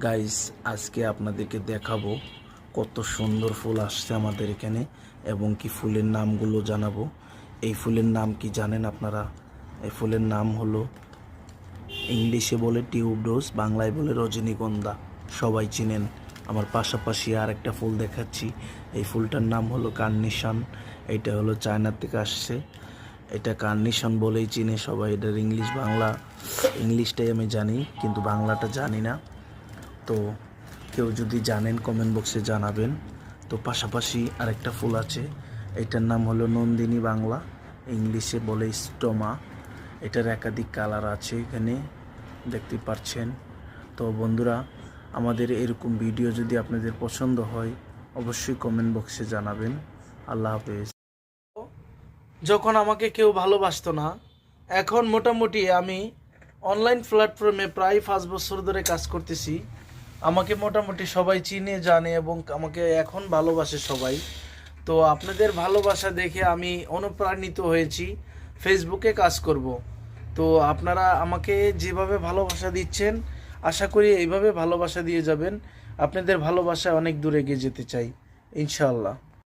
Guys, আজকে আপনাদেরকে দেখাবো কত সুন্দর ফুল আসছে আমাদের এখানে এবং কি ফুলের নামগুলো জানাবো। এই ফুলের নাম কি জানেন আপনারা? এই ফুলের নাম হলো, ইংলিশে বলে টিউবরোজ, বাংলায় বলে রজনীগন্ধা। সবাই চিনেন। আমার পাশাপাশি আর একটা ফুল দেখাচ্ছি। এই ফুলটার নাম হলো কার্নেশন। এটা হলো চায়না থেকে আসছে। এটা কার্নেশন বলেই চিনে সবাই। এটার ইংলিশটাই আমি জানি, কিন্তু বাংলাটা জানি না। তো কেউ যদি জানেন কমেন্ট বক্সে জানাবেন। তো পাশাপাশি আরেকটা ফুল আছে, এটার নাম হলো নন্দিনী, বাংলা, ইংলিশে বলে স্টোমা। এটার একাধিক কালার আছে, এখানে দেখতে পাচ্ছেন। তো বন্ধুরা, আমাদের এরকম ভিডিও যদি আপনাদের পছন্দ হয় অবশ্যই কমেন্ট বক্সে জানাবেন। আল্লাহ হাফেজ। যখন আমাকে কেউ ভালোবাসতো না, এখন মোটামুটি আমি অনলাইন প্ল্যাটফর্মে প্রায় 5 বছর ধরে কাজ করতেছি। আমাকে মোটামুটি সবাই চিনে জানে এবং আমাকে এখন ভালোবাসে সবাই। তো আপনাদের ভালোবাসা দেখে আমি অনুপ্রাণিত হয়েছি ফেসবুকে কাজ করব। তো আপনারা আমাকে যেভাবে ভালোবাসা দিচ্ছেন, আশা করি এইভাবে ভালোবাসা দিয়ে যাবেন। আপনাদের ভালোবাসায় অনেক দূরে এগিয়ে যেতে চাই, ইনশাআল্লাহ।